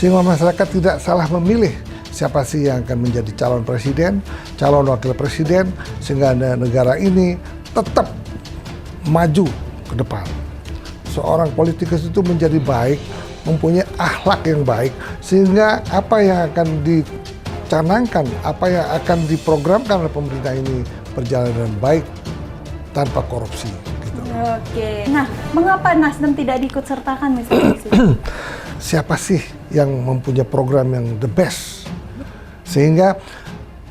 sehingga masyarakat tidak salah memilih siapa sih yang akan menjadi calon presiden, calon wakil presiden, sehingga negara ini tetap maju ke depan. Seorang politikus itu menjadi baik, mempunyai akhlak yang baik, sehingga apa yang akan dicanangkan, apa yang akan diprogramkan oleh pemerintah ini berjalan dengan baik tanpa korupsi. Gitu. Oke. Nah, mengapa Nasdem tidak diikut sertakan misalnya? Siapa sih yang mempunyai program yang the best, sehingga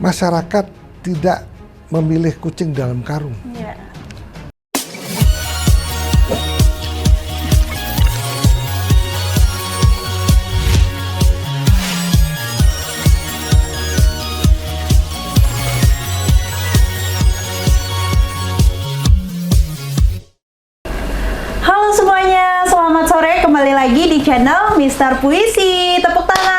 masyarakat tidak memilih kucing dalam karung. Ya. Halo semuanya, selamat sore, kembali lagi di channel Mister Puisi. Tepuk tangan.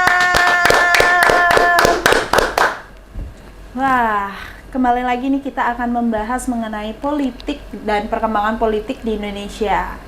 Wah, kembali lagi nih kita akan membahas mengenai politik dan perkembangan politik di Indonesia.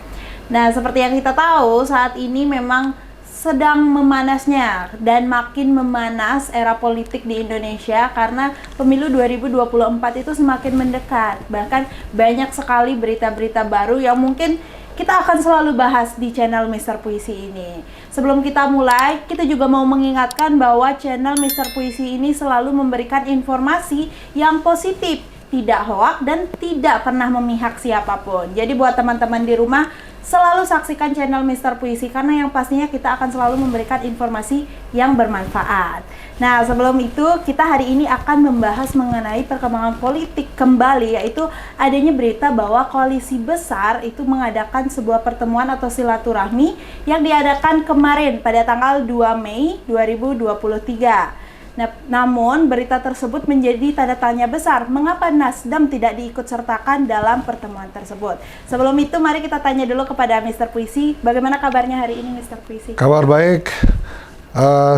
Nah, seperti yang kita tahu, saat ini memang sedang memanasnya dan makin memanas era politik di Indonesia karena pemilu 2024 itu semakin mendekat. Bahkan banyak sekali berita-berita baru yang mungkin kita akan selalu bahas di channel Mister Puisi ini. Sebelum kita mulai, kita juga mau mengingatkan bahwa channel Mister Puisi ini selalu memberikan informasi yang positif, tidak hoak dan tidak pernah memihak siapapun. Jadi buat teman-teman di rumah, selalu saksikan channel Mister Puisi karena yang pastinya kita akan selalu memberikan informasi yang bermanfaat. Nah, sebelum itu kita hari ini akan membahas mengenai perkembangan politik kembali, yaitu adanya berita bahwa koalisi besar itu mengadakan sebuah pertemuan atau silaturahmi yang diadakan kemarin pada tanggal 2 Mei 2023. Nah, namun berita tersebut menjadi tanda tanya besar, mengapa Nasdem tidak diikut sertakan dalam pertemuan tersebut. Sebelum itu, mari kita tanya dulu kepada Mister Puisi, bagaimana kabarnya hari ini Mister Puisi? Kabar baik,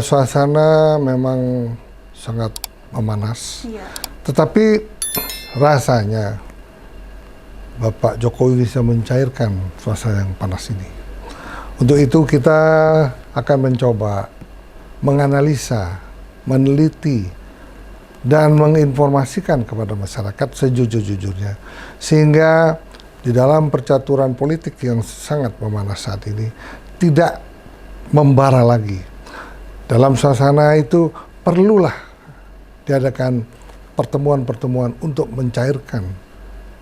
suasana memang sangat memanas, tetapi rasanya Bapak Jokowi bisa mencairkan suasana yang panas ini. Untuk itu kita akan mencoba menganalisa, meneliti, dan menginformasikan kepada masyarakat sejujur-jujurnya. Sehingga di dalam percaturan politik yang sangat memanas saat ini, tidak membara lagi. Dalam suasana itu perlulah diadakan pertemuan-pertemuan untuk mencairkan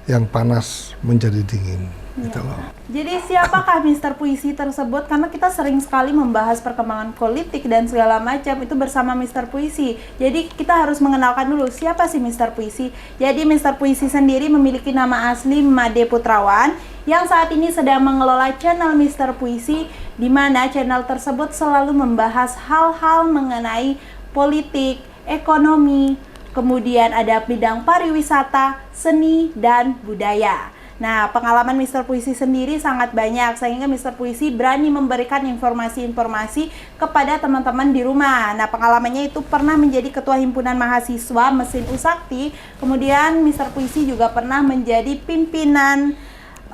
yang panas menjadi dingin. Gitu loh. Jadi siapakah Mister Puisi tersebut? Karena kita sering sekali membahas perkembangan politik dan segala macam itu bersama Mister Puisi. Jadi kita harus mengenalkan dulu siapa sih Mister Puisi. Jadi Mister Puisi sendiri memiliki nama asli Made Putrawan yang saat ini sedang mengelola channel Mister Puisi, di mana channel tersebut selalu membahas hal-hal mengenai politik, ekonomi, kemudian ada bidang pariwisata, seni, dan budaya. Nah, pengalaman Mister Puisi sendiri sangat banyak, sehingga Mister Puisi berani memberikan informasi-informasi kepada teman-teman di rumah. Nah, pengalamannya itu pernah menjadi Ketua Himpunan Mahasiswa Mesin Usakti, kemudian Mister Puisi juga pernah menjadi pimpinan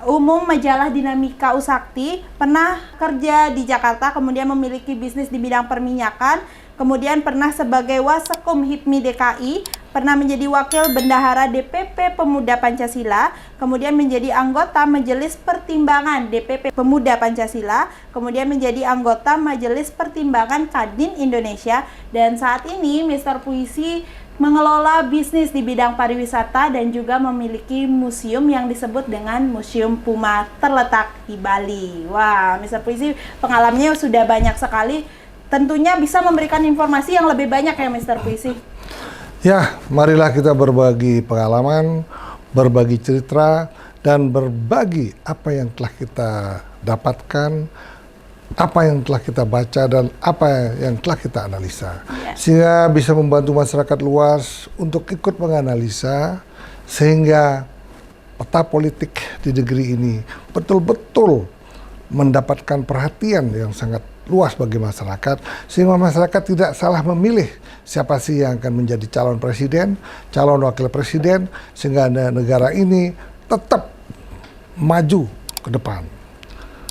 umum majalah Dinamika Usakti, pernah kerja di Jakarta, kemudian memiliki bisnis di bidang perminyakan, kemudian pernah sebagai Wasekum HIPMI DKI, pernah menjadi Wakil Bendahara DPP Pemuda Pancasila, kemudian menjadi anggota Majelis Pertimbangan DPP Pemuda Pancasila, kemudian menjadi anggota Majelis Pertimbangan Kadin Indonesia, dan saat ini Mister Puisi mengelola bisnis di bidang pariwisata dan juga memiliki museum yang disebut dengan Museum Puma terletak di Bali. Wah, Mister Puisi pengalamannya sudah banyak sekali, tentunya bisa memberikan informasi yang lebih banyak ya Mister Puisi. Ya, marilah kita berbagi pengalaman, berbagi cerita, dan berbagi apa yang telah kita dapatkan, apa yang telah kita baca, dan apa yang telah kita analisa. Sehingga bisa membantu masyarakat luas untuk ikut menganalisa, sehingga peta politik di negeri ini betul-betul mendapatkan perhatian yang sangat luas bagi masyarakat, sehingga masyarakat tidak salah memilih siapa sih yang akan menjadi calon presiden, calon wakil presiden, sehingga negara ini tetap maju ke depan.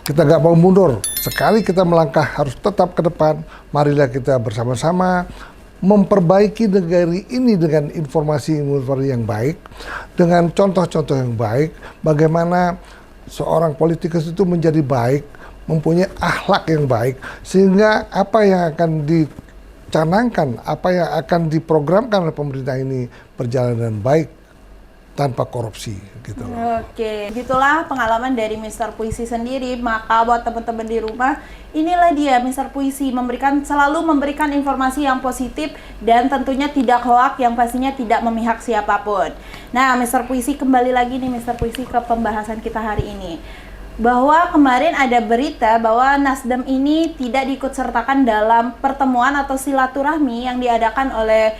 Kita nggak mau mundur. Sekali kita melangkah harus tetap ke depan. Marilah kita bersama-sama memperbaiki negeri ini dengan informasi-informasi yang baik, dengan contoh-contoh yang baik, bagaimana seorang politikus itu menjadi baik, mempunyai akhlak yang baik, sehingga apa yang akan dicanangkan, apa yang akan diprogramkan oleh pemerintah ini berjalan dengan baik, tanpa korupsi gitu loh. Oke, gitulah pengalaman dari Mr. Puisi sendiri. Maka buat teman-teman di rumah, inilah dia Mr. Puisi, selalu memberikan informasi yang positif dan tentunya tidak hoak, yang pastinya tidak memihak siapapun. Nah, Mr. Puisi, kembali lagi nih Mr. Puisi ke pembahasan kita hari ini. Bahwa kemarin ada berita bahwa Nasdem ini tidak diikutsertakan dalam pertemuan atau silaturahmi yang diadakan oleh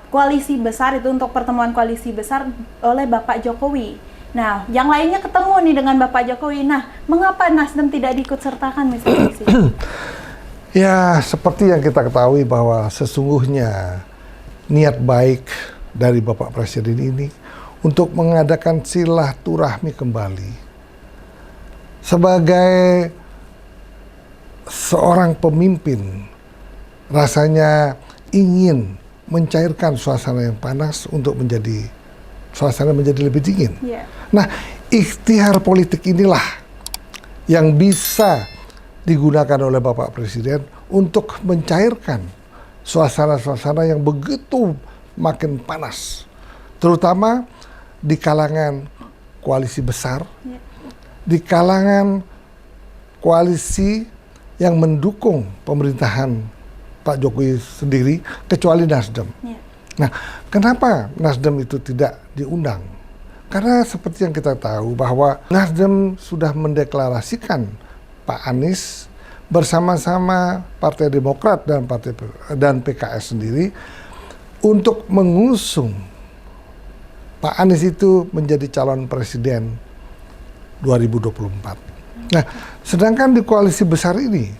koalisi besar, itu untuk pertemuan koalisi besar oleh Bapak Jokowi. Nah, yang lainnya ketemu nih dengan Bapak Jokowi. Nah, mengapa Nasdem tidak diikutsertakan, Mr. Puisi? Ya, seperti yang kita ketahui bahwa sesungguhnya niat baik dari Bapak Presiden ini untuk mengadakan silaturahmi kembali. Sebagai seorang pemimpin, rasanya ingin mencairkan suasana yang panas untuk suasana menjadi lebih dingin. Yeah. Nah, ikhtiar politik inilah yang bisa digunakan oleh Bapak Presiden untuk mencairkan suasana-suasana yang begitu makin panas, terutama di kalangan koalisi besar. Yeah. Di kalangan koalisi yang mendukung pemerintahan Pak Jokowi sendiri, kecuali Nasdem. Yeah. Nah, kenapa Nasdem itu tidak diundang? Karena seperti yang kita tahu bahwa Nasdem sudah mendeklarasikan Pak Anies bersama-sama Partai Demokrat dan PKS sendiri untuk mengusung Pak Anies itu menjadi calon presiden 2024. Nah, sedangkan di koalisi besar ini,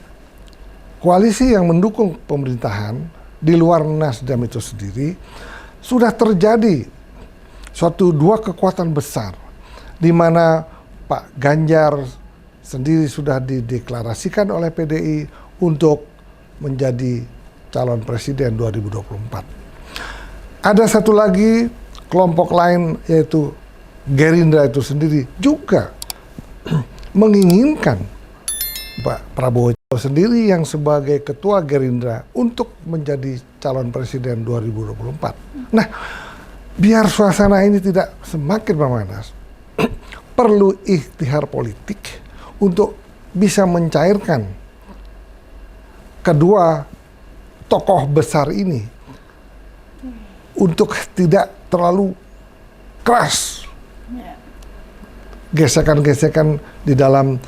koalisi yang mendukung pemerintahan di luar Nasdem itu sendiri, sudah terjadi dua kekuatan besar, di mana Pak Ganjar sendiri sudah dideklarasikan oleh PDI untuk menjadi calon presiden 2024. Ada satu lagi kelompok lain, yaitu Gerindra itu sendiri juga menginginkan Pak Prabowo sendiri yang sebagai ketua Gerindra untuk menjadi calon presiden 2024. Nah, biar suasana ini tidak semakin memanas, perlu ikhtiar politik untuk bisa mencairkan kedua tokoh besar ini untuk tidak terlalu keras gesekan-gesekan di dalam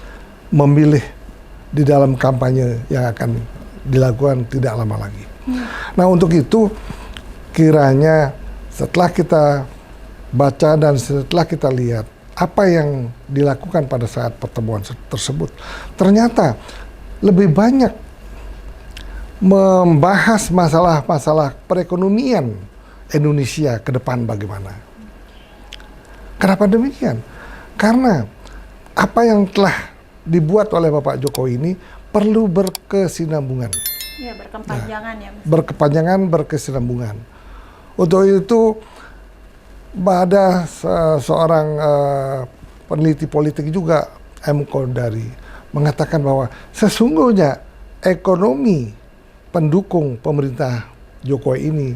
memilih, di dalam kampanye yang akan dilakukan tidak lama lagi. Nah, untuk itu kiranya setelah kita baca dan setelah kita lihat apa yang dilakukan pada saat pertemuan tersebut, ternyata lebih banyak membahas masalah-masalah perekonomian Indonesia ke depan bagaimana. Kenapa demikian? Karena apa yang telah dibuat oleh Bapak Jokowi ini perlu berkesinambungan. Ya, berkepanjangan ya. Berkepanjangan, berkesinambungan. Untuk itu ada seorang peneliti politik juga, M. Kodari, mengatakan bahwa sesungguhnya ekonomi pendukung pemerintah Jokowi ini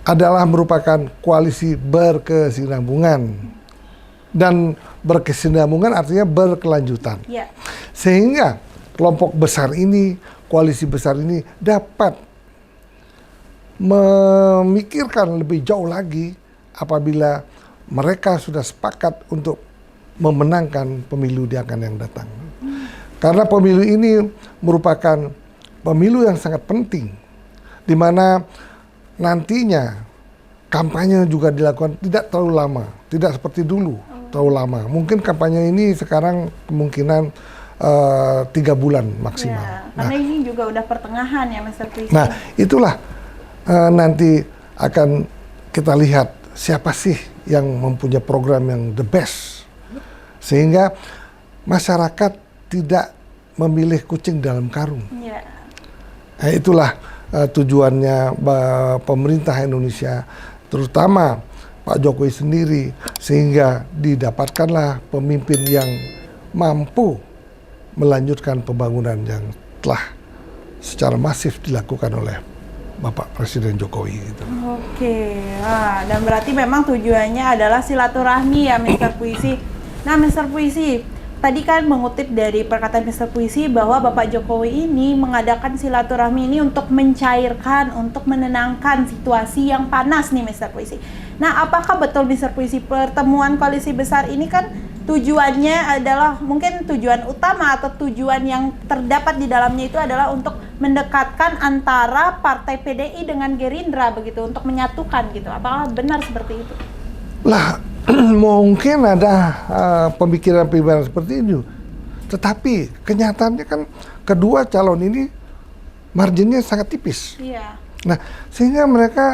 adalah merupakan koalisi berkesinambungan. Dan berkesinambungan artinya berkelanjutan. Yeah. Sehingga kelompok besar ini, koalisi besar ini dapat memikirkan lebih jauh lagi apabila mereka sudah sepakat untuk memenangkan pemilu di akan yang datang. Karena pemilu ini merupakan pemilu yang sangat penting, di mana nantinya kampanye juga dilakukan tidak terlalu lama, tidak seperti dulu. Terlalu lama. Mungkin kampanye ini sekarang kemungkinan 3 bulan maksimal. Ya, karena ini juga udah pertengahan ya, Mr. Puisi. Nah, itulah nanti akan kita lihat siapa sih yang mempunyai program yang the best. Sehingga masyarakat tidak memilih kucing dalam karung. Ya. Nah, itulah tujuannya pemerintah Indonesia, terutama Pak Jokowi sendiri, sehingga didapatkanlah pemimpin yang mampu melanjutkan pembangunan yang telah secara masif dilakukan oleh Bapak Presiden Jokowi gitu. Oke, dan berarti memang tujuannya adalah silaturahmi ya, Mr. Puisi. Nah, Mr. Puisi, tadi kan mengutip dari perkataan Mr. Puisi bahwa Bapak Jokowi ini mengadakan silaturahmi ini untuk mencairkan, untuk menenangkan situasi yang panas nih, Mr. Puisi. Nah, apakah betul Mr. Puisi pertemuan koalisi besar ini kan tujuannya adalah, mungkin tujuan utama atau tujuan yang terdapat di dalamnya itu adalah untuk mendekatkan antara partai PDI dengan Gerindra begitu, untuk menyatukan gitu. Apakah benar seperti itu? Lah, mungkin ada pemikiran-pemikiran seperti itu. Tetapi kenyataannya kan kedua calon ini marginnya sangat tipis. Iya. Nah, sehingga mereka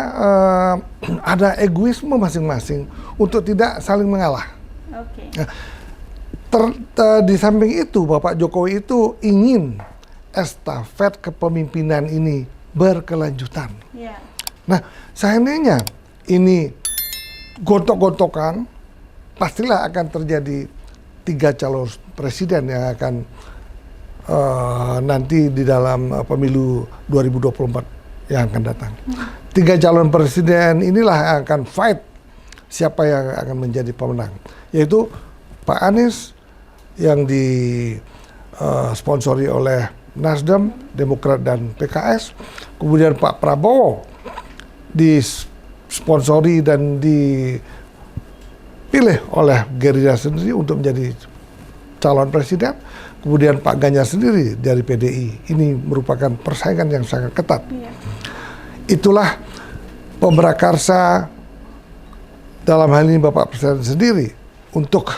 ada egoisme masing-masing untuk tidak saling mengalah. Oke. Nah, di samping itu, Bapak Jokowi itu ingin estafet kepemimpinan ini berkelanjutan. Iya. Nah, seandainya ini gontok-gontokan, pastilah akan terjadi 3 calon presiden yang akan nanti di dalam pemilu 2024 yang akan datang. 3 calon presiden inilah yang akan fight siapa yang akan menjadi pemenang, yaitu Pak Anies yang disponsori oleh Nasdem, Demokrat dan PKS, kemudian Pak Prabowo disponsori dan dipilih oleh Gerindra sendiri untuk menjadi calon presiden, kemudian Pak Ganjar sendiri dari PDI. Ini merupakan persaingan yang sangat ketat. Iya. Itulah pemrakarsa dalam hal ini Bapak Presiden sendiri untuk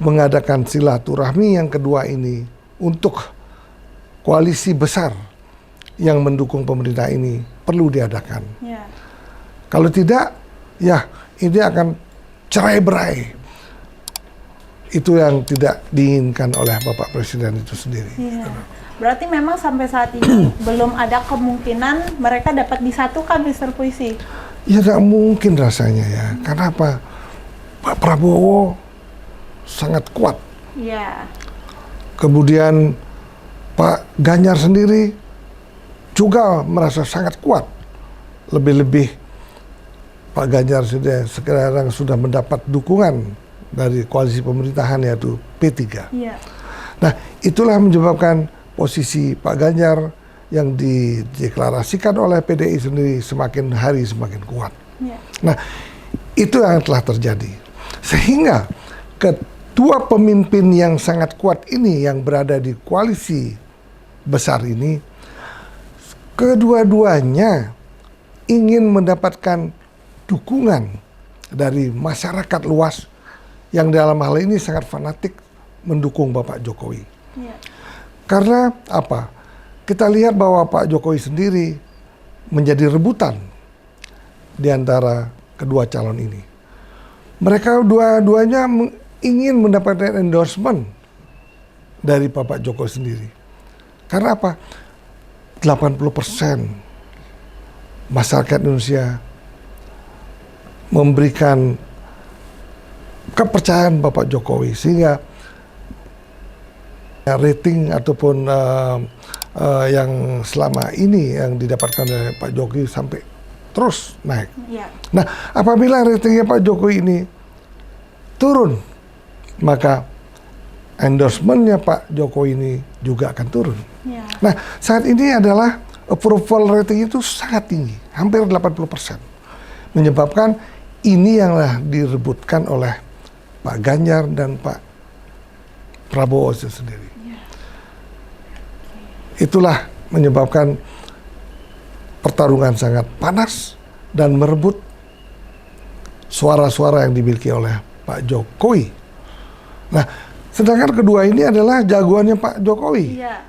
mengadakan silaturahmi yang kedua ini untuk koalisi besar yang mendukung pemerintah ini perlu diadakan. Ya. Kalau tidak, ya ini akan cerai-berai. Itu yang tidak diinginkan oleh Bapak Presiden itu sendiri. Iya. Berarti memang sampai saat ini belum ada kemungkinan mereka dapat disatukan, Mr. Puisi. Ya tidak mungkin rasanya ya. Karena apa? Pak Prabowo sangat kuat. Iya. Kemudian Pak Ganjar sendiri juga merasa sangat kuat. Lebih-lebih Pak Ganjar sekarang sudah mendapat dukungan dari koalisi pemerintahan yaitu P3. Iya. Nah, itulah menyebabkan posisi Pak Ganjar yang dideklarasikan oleh PDI sendiri semakin hari semakin kuat. Iya. Nah, itu yang telah terjadi. Sehingga kedua pemimpin yang sangat kuat ini yang berada di koalisi besar ini, kedua-duanya ingin mendapatkan dukungan dari masyarakat luas yang dalam hal ini sangat fanatik mendukung Bapak Jokowi. Iya. Karena apa? Kita lihat bahwa Pak Jokowi sendiri menjadi rebutan di antara kedua calon ini. Mereka dua-duanya ingin mendapatkan endorsement dari Bapak Jokowi sendiri. Karena apa? 80% masyarakat Indonesia memberikan kepercayaan Bapak Jokowi, sehingga rating ataupun yang selama ini yang didapatkan oleh Pak Jokowi sampai terus naik. Iya. Nah, apabila ratingnya Pak Jokowi ini turun, maka endorsementnya Pak Jokowi ini juga akan turun. Iya. Nah, saat ini adalah approval rating itu sangat tinggi, hampir 80%. Menyebabkan ini yang direbutkan oleh Pak Ganjar dan Pak Prabowo itu sendiri. Itulah menyebabkan pertarungan sangat panas dan merebut suara-suara yang dimiliki oleh Pak Jokowi. Nah, sedangkan kedua ini adalah jagoannya Pak Jokowi. Iya.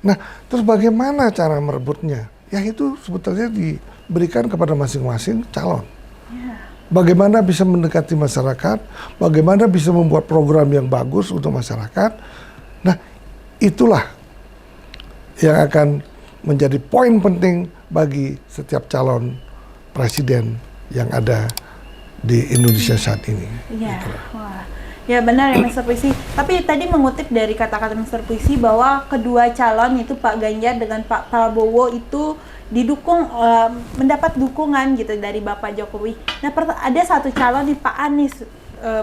Nah, terus bagaimana cara merebutnya? Ya itu sebetulnya diberikan kepada masing-masing calon. Iya. bagaimana bisa mendekati masyarakat, bagaimana bisa membuat program yang bagus untuk masyarakat. Nah, itulah yang akan menjadi poin penting bagi setiap calon presiden yang ada di Indonesia saat ini. Iya, Gitu. wah. Ya benar ya Mr. Puisi. Tapi tadi mengutip dari kata-kata Mr. Puisi bahwa kedua calon itu Pak Ganjar dengan Pak Prabowo itu didukung, mendapat dukungan gitu dari Bapak Jokowi. Nah, ada satu calon nih Pak Anies,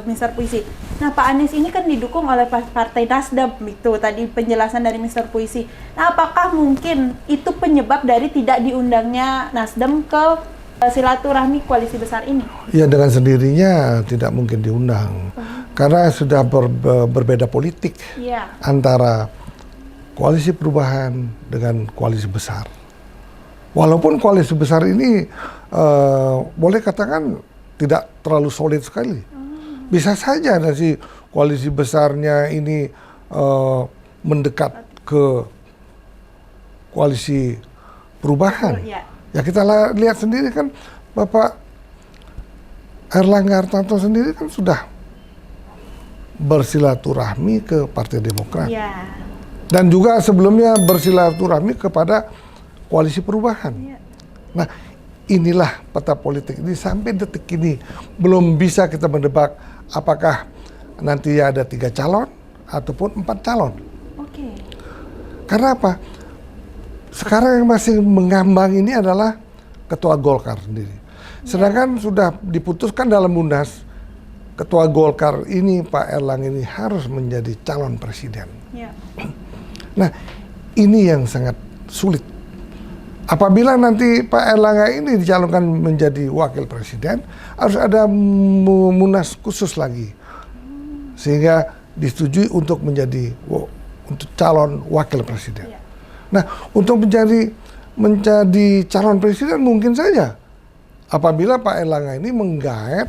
Mr. Puisi. Nah, Pak Anies ini kan didukung oleh Partai Nasdem, itu tadi penjelasan dari Mr. Puisi. Nah, apakah mungkin itu penyebab dari tidak diundangnya Nasdem ke silaturahmi koalisi besar ini? Ya, dengan sendirinya tidak mungkin diundang. Karena sudah berbeda politik antara koalisi perubahan dengan koalisi besar. Walaupun koalisi besar ini boleh katakan tidak terlalu solid sekali. Bisa saja nanti koalisi besarnya ini mendekat ke koalisi perubahan. Ya kita lihat sendiri kan, Bapak Erlangga Hartarto sendiri kan sudah bersilaturahmi ke Partai Demokrat. Dan juga sebelumnya bersilaturahmi kepada koalisi perubahan. Nah, inilah peta politik ini sampai detik ini belum bisa kita menebak apakah nanti ada 3 calon ataupun 4 calon. Karena apa? Sekarang yang masih mengambang ini adalah Ketua Golkar sendiri. Sedangkan sudah diputuskan dalam Munas, Ketua Golkar ini, Pak Erlangga ini harus menjadi calon presiden. Nah, ini yang sangat sulit. Apabila nanti Pak Erlangga ini dicalonkan menjadi wakil presiden, harus ada Munas khusus lagi. Sehingga disetujui untuk menjadi untuk calon wakil presiden. Nah, untuk menjadi calon presiden mungkin saja apabila Pak Erlangga ini menggaet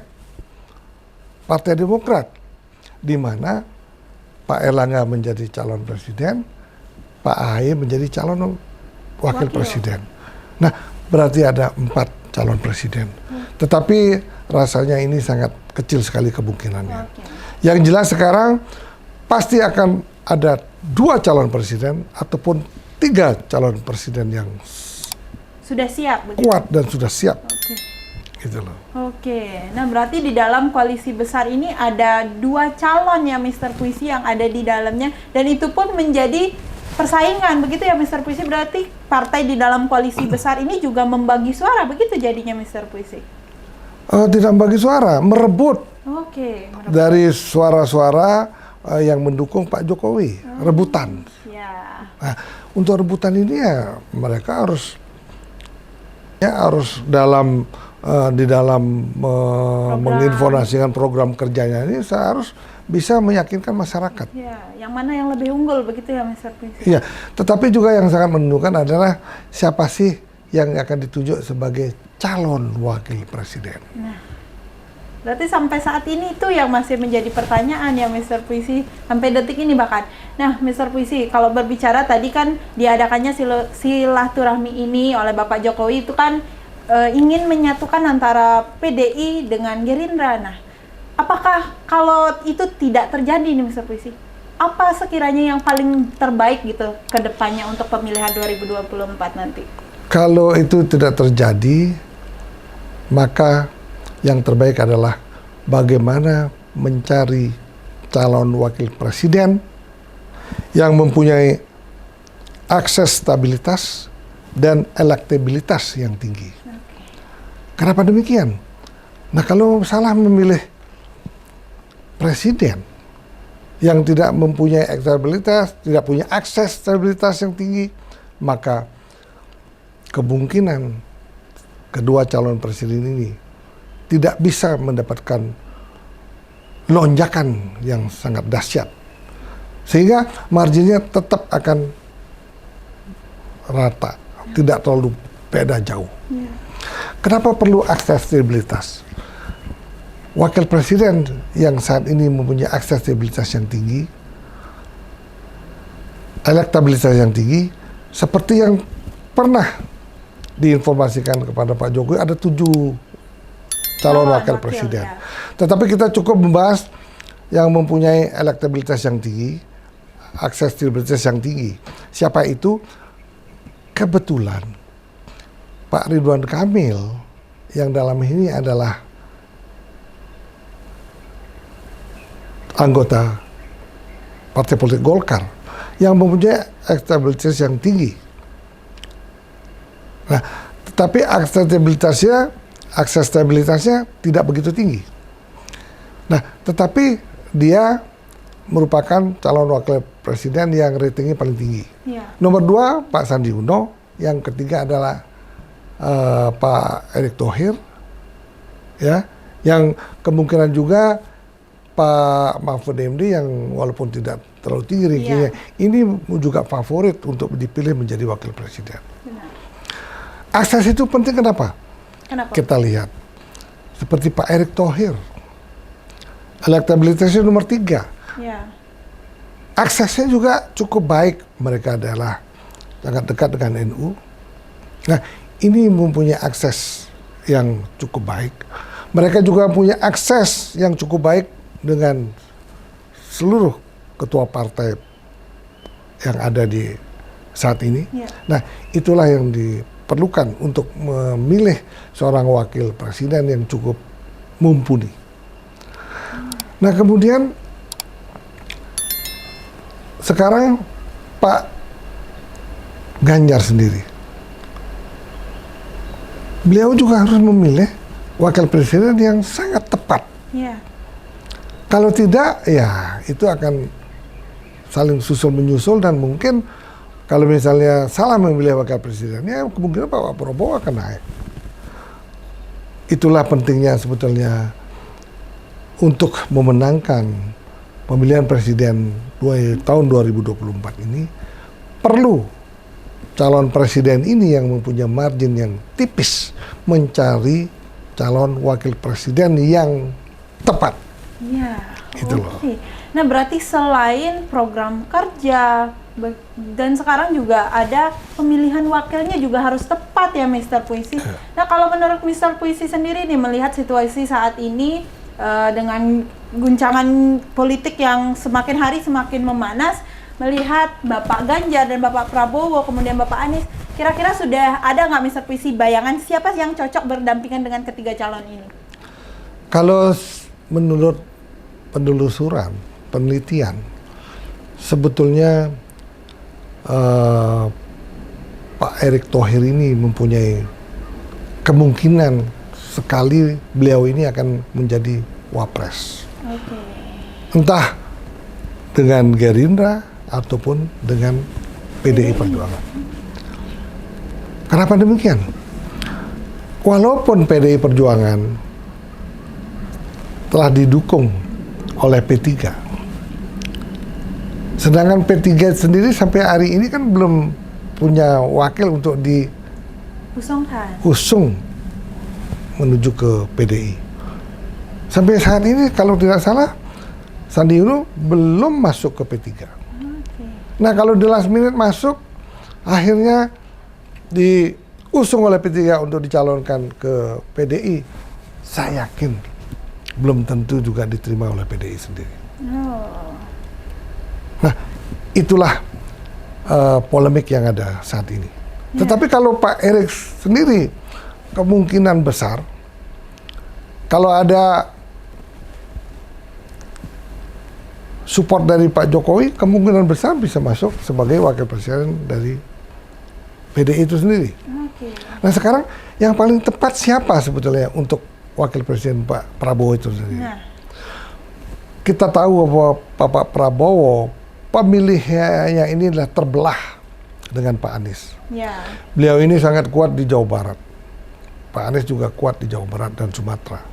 Partai Demokrat, di mana Pak Erlangga menjadi calon presiden, Pak AHY menjadi calon wakil presiden. Nah, berarti ada 4 calon presiden. Tetapi rasanya ini sangat kecil sekali kemungkinannya. Yang jelas sekarang pasti akan ada 2 calon presiden ataupun 3 calon presiden yang sudah siap, kuat dan sudah siap. Gitu loh. Nah berarti di dalam koalisi besar ini ada 2 calon ya Mr. Puisi yang ada di dalamnya, dan itu pun menjadi persaingan begitu ya Mr. Puisi. Berarti partai di dalam koalisi besar ini juga membagi suara, begitu jadinya Mr. Puisi? Tidak membagi suara, merebut dari suara-suara yang mendukung Pak Jokowi, rebutan. Nah, untuk rebutan ini ya mereka harus di dalam menginformasikan program kerjanya ini harus bisa meyakinkan masyarakat. Yang mana yang lebih unggul begitu ya Mr. Puisi? Iya, tetapi juga yang sangat menentukan adalah siapa sih yang akan ditunjuk sebagai calon wakil presiden. Nah, berarti sampai saat ini itu yang masih menjadi pertanyaan ya Mr. Puisi, sampai detik ini bahkan. Nah Mr. Puisi, kalau berbicara tadi kan diadakannya silaturahmi ini oleh Bapak Jokowi itu kan ingin menyatukan antara PDI dengan Gerindra. Nah, apakah kalau itu tidak terjadi nih Mr. Puisi, apa sekiranya yang paling terbaik gitu ke depannya untuk pemilihan 2024 nanti? Kalau itu tidak terjadi, maka yang terbaik adalah bagaimana mencari calon wakil presiden yang mempunyai akses stabilitas dan elektabilitas yang tinggi. Kenapa demikian? Nah, kalau salah memilih presiden yang tidak mempunyai elektabilitas, tidak punya akses stabilitas yang tinggi, maka kemungkinan kedua calon presiden ini tidak bisa mendapatkan lonjakan yang sangat dahsyat. Sehingga marginnya tetap akan rata, tidak terlalu beda jauh. Kenapa perlu aksesibilitas? Wakil presiden yang saat ini mempunyai aksesibilitas yang tinggi, elektabilitas yang tinggi, seperti yang pernah diinformasikan kepada Pak Jokowi, ada 7 calon wakil presiden. ya. Tetapi kita cukup membahas yang mempunyai elektabilitas yang tinggi, aksesibilitas yang tinggi. Siapa itu? Kebetulan Pak Ridwan Kamil yang dalam ini adalah anggota Partai Politik Golkar yang mempunyai elektabilitas yang tinggi. Nah, tetapi aksesibilitasnya tidak begitu tinggi. Nah, tetapi dia merupakan calon wakil presiden yang ratingnya paling tinggi. Ya. Nomor 2 Pak Sandi Uno, yang ketiga adalah Pak Erick Thohir, ya, yang kemungkinan juga Pak Mahfud MD yang walaupun tidak terlalu tinggi ratingnya, ini juga favorit untuk dipilih menjadi wakil presiden. Benar. Akses itu penting kenapa? Kenapa? Kita lihat seperti Pak Erick Thohir, elektabilitasnya nomor 3. Ya. Aksesnya juga cukup baik. Mereka adalah sangat dekat dengan NU. Nah, ini mempunyai akses yang cukup baik. Mereka juga punya akses yang cukup baik dengan seluruh ketua partai yang ada di saat ini. Ya. Nah, itulah yang diperlukan untuk memilih seorang wakil presiden yang cukup mumpuni. Nah, kemudian sekarang Pak Ganjar sendiri, beliau juga harus memilih wakil presiden yang sangat tepat. Ya. Kalau tidak, ya itu akan saling susul menyusul dan mungkin kalau misalnya salah memilih wakil presiden, ya kemungkinan Pak Prabowo akan naik. Itulah pentingnya sebetulnya untuk memenangkan pemilihan presiden tahun 2024 ini, perlu calon presiden ini yang mempunyai margin yang tipis mencari calon wakil presiden yang tepat. Ya. Gitu loh. Oke. Nah, berarti selain program kerja dan sekarang juga ada pemilihan wakilnya juga harus tepat ya, Mr. Puisi. Nah, kalau menurut Mr. Puisi sendiri nih, melihat situasi saat ini dengan guncangan politik yang semakin hari semakin memanas, melihat Bapak Ganjar dan Bapak Prabowo, kemudian Bapak Anies, kira-kira sudah ada nggak Mr. Puisi bayangan siapa yang cocok berdampingan dengan ketiga calon ini? Kalau menurut penelusuran, penelitian, sebetulnya Pak Erick Thohir ini mempunyai kemungkinan sekali beliau ini akan menjadi wapres. Oke. Entah dengan Gerindra ataupun dengan PDI Perjuangan. Kenapa demikian? Walaupun PDI Perjuangan telah didukung oleh P3, sedangkan P3 sendiri sampai hari ini kan belum punya wakil untuk diusung menuju ke PDI. Sampai saat ini kalau tidak salah Sandi Uno belum masuk ke P3. Okay. Nah, kalau di last minute masuk, akhirnya diusung oleh P3 untuk dicalonkan ke PDI, saya yakin belum tentu juga diterima oleh PDI sendiri. Oh. Nah, itulah polemik yang ada saat ini. Tetapi kalau Pak Erick sendiri, kemungkinan besar kalau ada support dari Pak Jokowi, kemungkinan besar bisa masuk sebagai wakil presiden dari PDI itu sendiri. Okay. Nah, sekarang yang paling tepat siapa sebetulnya untuk wakil presiden Pak Prabowo itu sendiri? Nah. Kita tahu bahwa Pak Prabowo pemilihnya ini adalah terbelah dengan Pak Anies. Ya. Beliau ini sangat kuat di Jawa Barat. Pak Anies juga kuat di Jawa Barat dan Sumatera.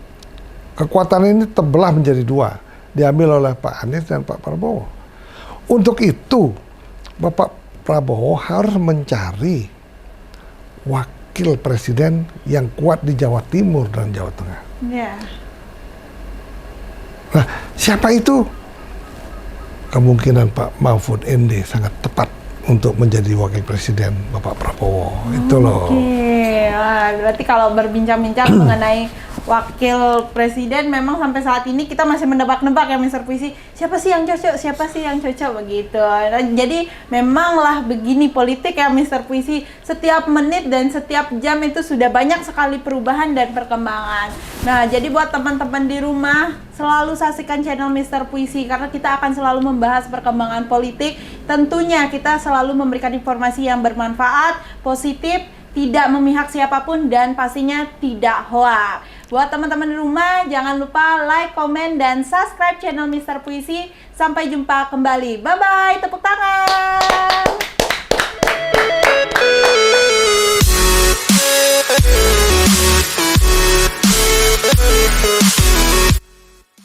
Kekuatan ini terbelah menjadi dua, diambil oleh Pak Anies dan Pak Prabowo. Untuk itu, Bapak Prabowo harus mencari wakil presiden yang kuat di Jawa Timur dan Jawa Tengah. Ya. Nah, siapa itu? Kemungkinan Pak Mahfud MD sangat tepat untuk menjadi wakil presiden Bapak Prabowo. Itu loh. Oke, wah, berarti kalau berbincang-bincang mengenai wakil presiden memang sampai saat ini kita masih menebak-nebak ya Mr. Puisi, siapa sih yang cocok begitu. Nah, jadi memanglah begini politik ya Mr. Puisi, setiap menit dan setiap jam itu sudah banyak sekali perubahan dan perkembangan. Nah, jadi buat teman-teman di rumah selalu saksikan channel Mr. Puisi karena kita akan selalu membahas perkembangan politik. Tentunya kita selalu memberikan informasi yang bermanfaat, positif, tidak memihak siapapun, dan pastinya tidak hoax. Buat teman-teman di rumah, jangan lupa like, komen, dan subscribe channel Mr. Puisi. Sampai jumpa kembali. Bye-bye, tepuk tangan!